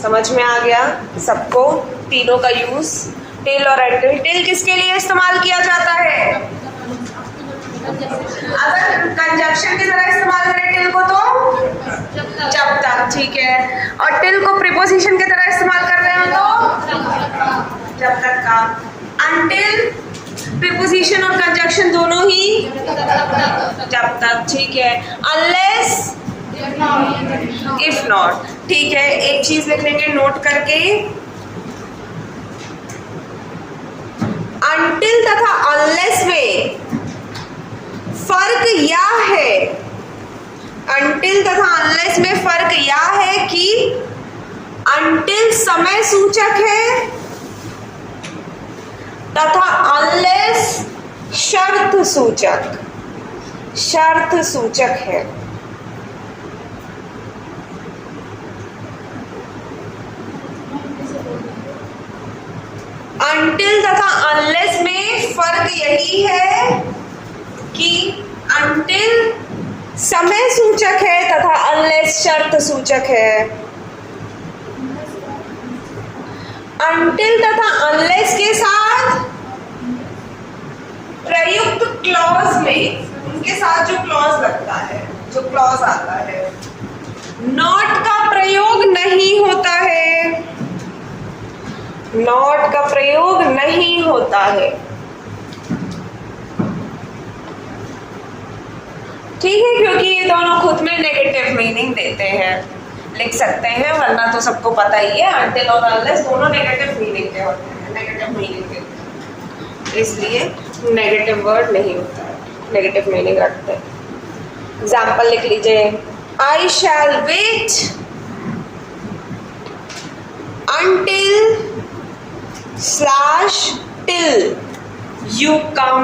समझ में आ गया सबको तीनों का यूज? टिल और अंटिल। टिल किसके लिए इस्तेमाल किया जाता है? अगर कंजक्शन की तरह इस्तेमाल करें टिल को तो जब तक, ठीक है। और टिल को प्रीपोजिशन की तरह इस्तेमाल कर रहे हो तो जब तक का। अंटिल प्रीपोजिशन और कंजक्शन दोनों ही जब तक, ठीक है। अनलेस, इफ नॉट, ठीक है। एक चीज लिख लेंगे नोट करके, अंटिल तथा अनलेस में फर्क यह है, अंटिल तथा अनलेस में फर्क यह है कि अंटिल समय सूचक है तथा अनलेस शर्त सूचक, शर्त सूचक है। अंटिल तथा अनलेस में फर्क यही है कि अंटिल समय सूचक है तथा अनलेस शर्त सूचक है। अंटिल तथा अनलेस के साथ प्रयुक्त क्लॉज में, उनके साथ जो क्लॉज लगता है, जो क्लॉज आता है, नॉट का प्रयोग नहीं होता है, नॉट का प्रयोग नहीं होता है, ठीक है। क्योंकि ये दोनों खुद में नेगेटिव मीनिंग देते हैं, लिख सकते हैं, वरना तो सबको पता ही है अंटिल और अनलेस दोनों नेगेटिव मीनिंग के होते हैं, नेगेटिव मीनिंग के, इसलिए नेगेटिव वर्ड नहीं होता है, नेगेटिव मीनिंग रखते हैं। एग्जाम्पल लिख लीजिए, I shall wait until slash till you come.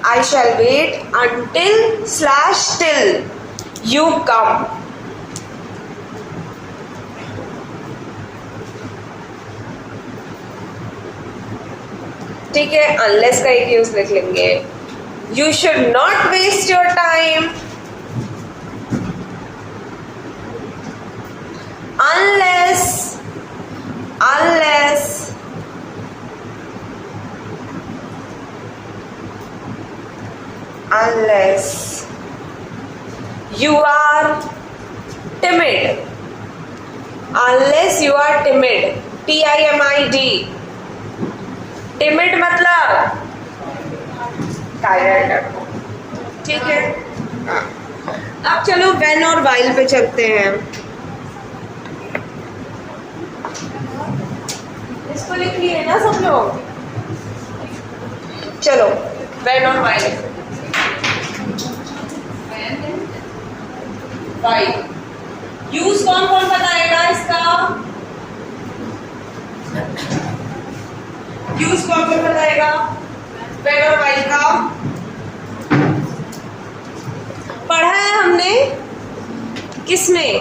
I shall wait until slash till you come. ठीक है, unless का एक यूज लिख लेंगे, you should not waste your time unless you are timid, unless you are timid, TIMID, timid मतलब tired, ठीक है। अब चलो when और while पे चलते हैं, इसको लिख लिए ना सब लोग, चलो when और while। यूज कौन कौन बताएगा इसका? यूज कौन कौन बताएगा when और while का? पढ़ा है हमने किसमें?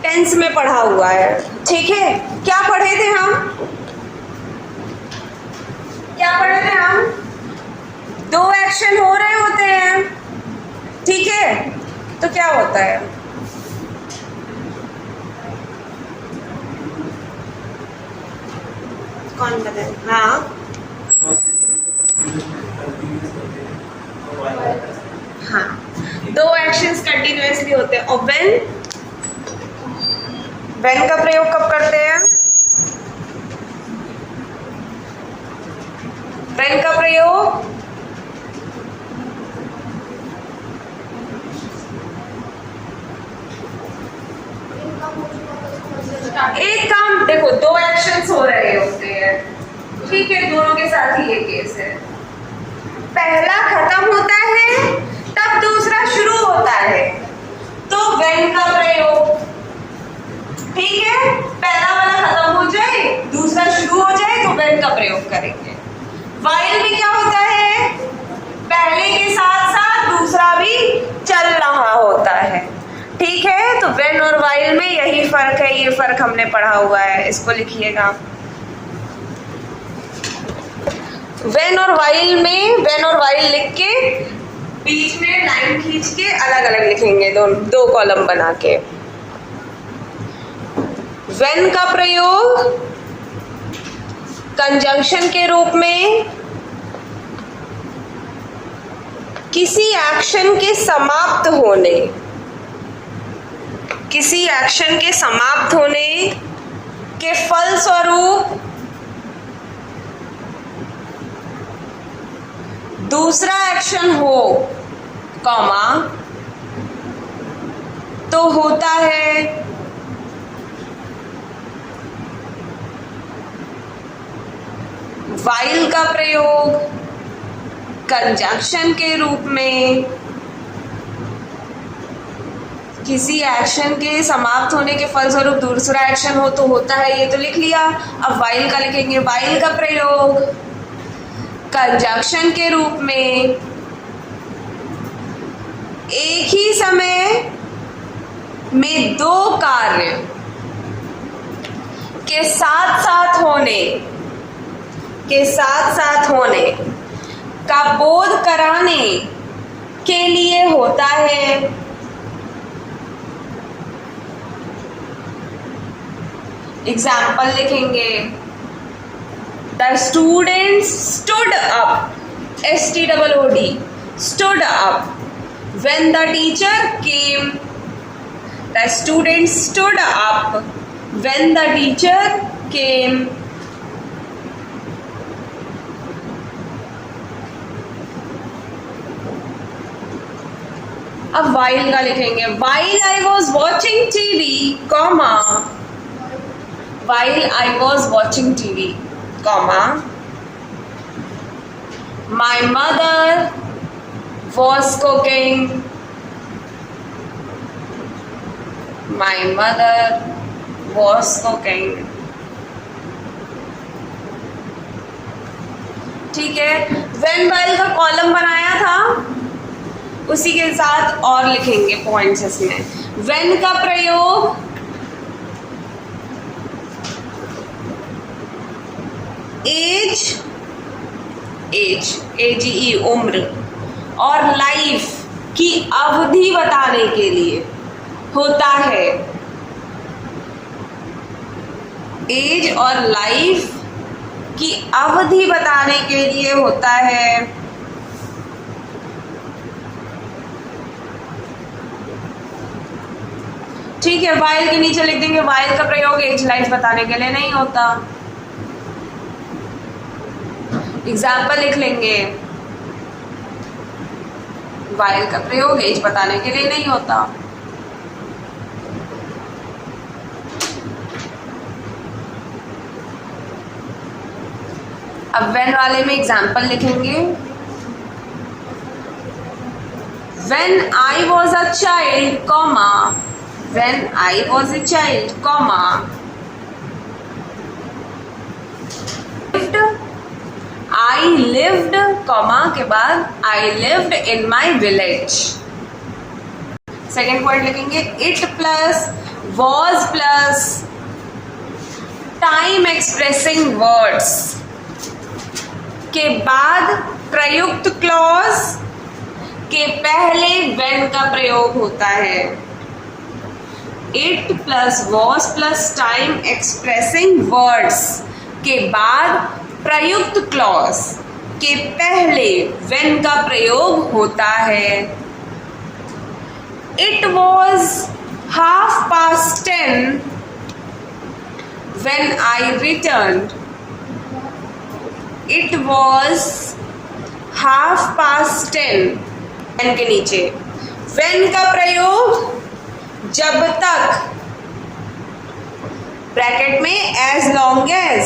टेंस में पढ़ा हुआ है, ठीक है। क्या पढ़े थे हम? क्या पढ़े थे हम? दो एक्शन हो रहे होते हैं, ठीक है, तो क्या होता है? कौन बताए? हाँ हाँ, दो एक्शंस कंटिन्यूअसली होते हैं। और व्हेन का प्रयोग कब करते हैं? व्हेन का प्रयोग एक काम, देखो दो एक्शंस हो रहे होते हैं, ठीक है, दोनों के साथ ही ये केस है। पहला खत्म होता है तब दूसरा शुरू होता है, तो व्हेन का प्रयोग, ठीक है। पहला वाला खत्म हो जाए दूसरा शुरू हो जाए तो व्हेन का प्रयोग करेंगे। व्हाइल में क्या होता है? पहले के साथ साथ दूसरा भी चल रहा होता है, ठीक है। तो व्हेन और व्हाइल में यही फर्क है, ये फर्क हमने पढ़ा हुआ है, इसको लिखिएगा। व्हेन और व्हाइल में व्हेन और व्हाइल लिख के बीच में लाइन खींच के अलग अलग लिखेंगे, दो कॉलम बना के। व्हेन का प्रयोग कंजंक्शन के रूप में किसी एक्शन के समाप्त होने के फलस्वरूप दूसरा एक्शन हो, कॉमा, तो होता है व्हाइल का प्रयोग कंजंक्शन के रूप में किसी एक्शन के समाप्त होने के फलस्वरूप दूसरा एक्शन हो तो होता है, ये तो लिख लिया। अब व्हाइल का लिखेंगे, व्हाइल का प्रयोग कंजंक्शन के रूप में एक ही समय में दो कार्य के साथ साथ होने का बोध कराने के लिए होता है। एग्जाम्पल लिखेंगे, the students stood up, STOOD, stood up when the teacher came. The students stood up when the teacher came. अब while का लिखेंगे, while I was watching TV, comma, while I was watching TV, comma, my mother was cooking. My mother was cooking. ठीक है, when while का column बनाया था उसी के साथ और लिखेंगे पॉइंट्स इसमें। when का प्रयोग AGE उम्र और लाइफ की अवधि बताने के लिए होता है। एज और लाइफ की अवधि बताने के लिए होता है। ठीक है, while के नीचे लिख देंगे while का प्रयोग एज लाइफ बताने के लिए नहीं होता। एग्जाम्पल लिख लेंगे, while का प्रयोग एज बताने के लिए नहीं होता। अब when वाले में एग्जाम्पल लिखेंगे, when I was a child, comma, when I was a child, comma, I lived, comma के बाद I lived in my village। Second point लिखेंगे, it plus was plus time expressing words के बाद प्रयुक्त clause के पहले when का प्रयोग होता है। it plus was plus time expressing words के बाद प्रयुक्त क्लॉज के पहले when का प्रयोग होता है। It was 10:30 when I returned. It was 10:30 when के नीचे when का प्रयोग जब तक ब्रैकेट में as long as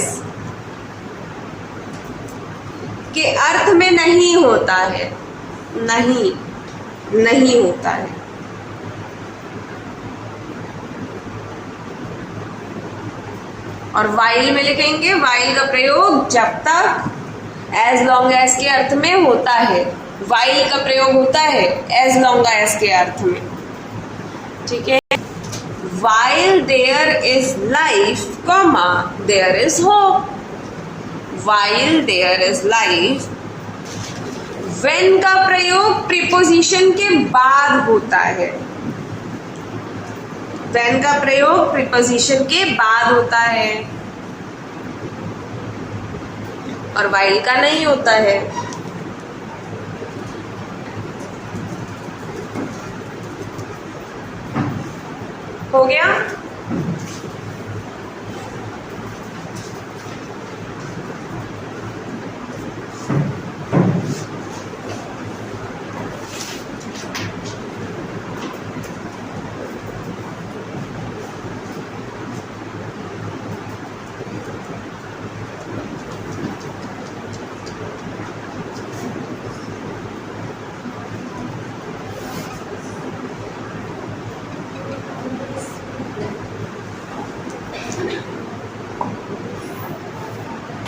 के अर्थ में नहीं होता है, नहीं होता है। और while में लिखेंगे while का प्रयोग जब तक as long as के अर्थ में होता है। while का प्रयोग होता है as long as के अर्थ में। ठीक है, while there is life, comma, there is hope. while there is life, when का प्रयोग प्रीपोजिशन के बाद होता है, when का प्रयोग प्रीपोजिशन के बाद होता है और while का नहीं होता है। हो गया?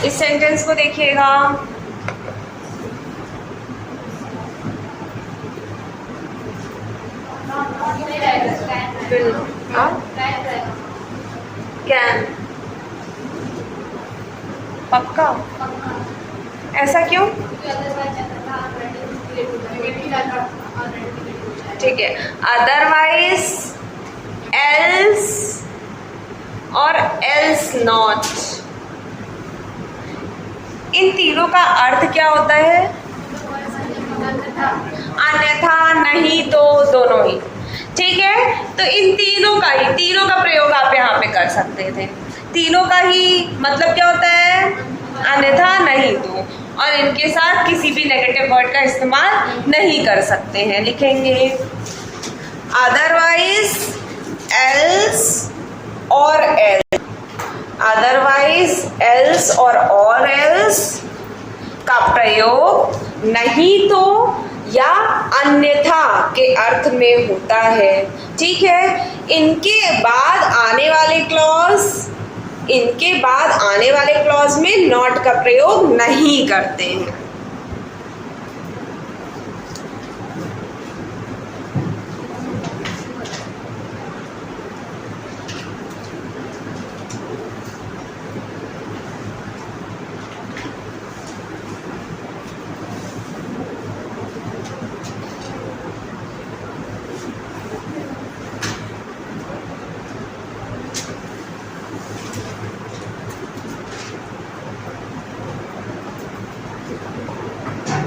इस सेंटेंस को देखिएगा। कैन, पक्का? ऐसा क्यों? ठीक है, अदरवाइज, एल्स और एल्स नॉट, इन तीनों का अर्थ क्या होता है? अन्यथा, नहीं तो, दोनों ही। ठीक है, तो इन तीनों का प्रयोग आप यहाँ पे कर सकते थे। तीनों का ही मतलब क्या होता है? अन्यथा, नहीं तो, और इनके साथ किसी भी नेगेटिव वर्ड का इस्तेमाल नहीं कर सकते हैं। लिखेंगे अदरवाइज, एल्स और एल्स, अदरवाइज, एल्स और एल्स का प्रयोग नहीं तो या अन्यथा के अर्थ में होता है। ठीक है, इनके बाद आने वाले क्लॉज में नॉट का प्रयोग नहीं करते हैं।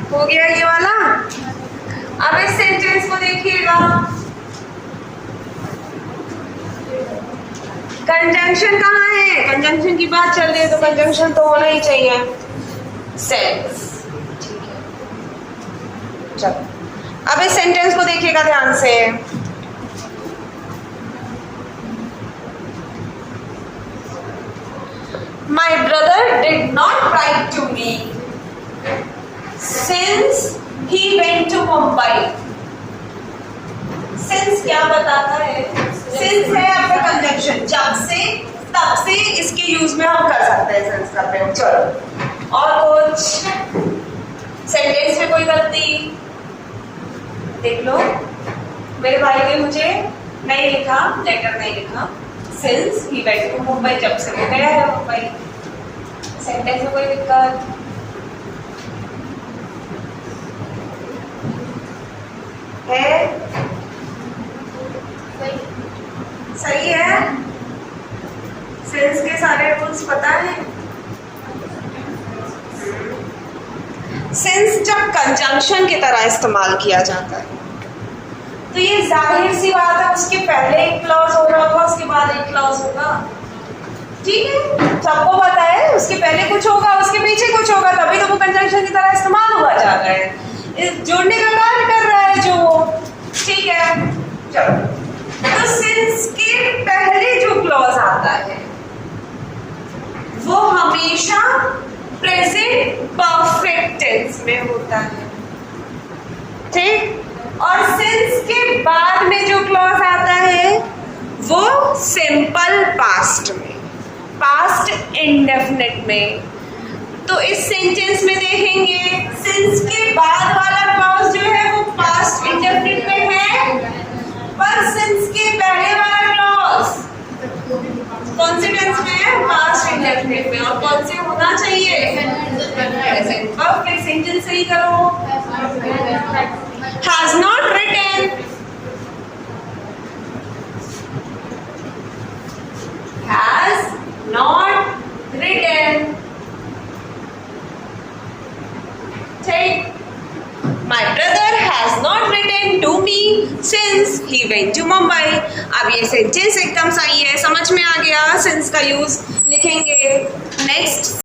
हो गया ये वाला। अब इस सेंटेंस को देखिएगा। कंजंक्शन कहाँ है? कंजंक्शन की बात चल रही है तो कंजंक्शन तो होना ही चाहिए। सेंस, ठीक है। चलो अब इस सेंटेंस को देखिएगा ध्यान से। My brother did not write to me since he went to Mumbai. Since क्या बताता है? Since है आपका कंजंक्शन, जब से तब से इसके यूज में हम कर सकते हैं since का प्रयोग। चलो और कुछ सेंटेंस में कोई गलती देख लो। मेरे भाई ने मुझे नहीं लिखा, लेटर नहीं लिखा। Since he went to Mumbai, जब से वो गया है मुंबई। सेंटेंस में कोई दिक्कत है? सही है। सेंस के सारे रूल्स पता है। सेंस जब कंजंक्शन की तरह इस्तेमाल किया जाता है तो ये जाहिर सी बात है, उसके पहले एक क्लॉज हो रहा होगा, उसके बाद एक क्लॉज होगा। ठीक है, सबको पता है उसके पहले कुछ होगा, उसके पीछे कुछ होगा, तभी तो वो कंजंक्शन की तरह इस्तेमाल हुआ जा रहा है, जोड़ने का कार्य कर रहा है जो। ठीक है, चलो तो सिंस के पहले जो क्लॉज आता है वो हमेशा प्रेजेंट परफेक्ट टेंस में होता है। ठीक, और सिंस के बाद में जो क्लॉज आता है वो सिंपल पास्ट में, पास्ट इंडेफिनिट में। तो इस सेंटेंस में देखेंगे सिंस के बाद वाला क्लॉज जो है वो पास्ट इंडेफिनिट में है, पर सिंस के पहले वाला क्लॉज कौन से टेंस में है? पास्ट इंडेफिनिट में। और कौन से होना चाहिए? प्रेजेंट परफेक्ट सेंटेंस सही करो। Has not written, has not written. ठीक, My brother has not written to me since he went to Mumbai। अब ये सेंटेंस एकदम सही है, समझ में आ गया। since का यूज लिखेंगे। नेक्स्ट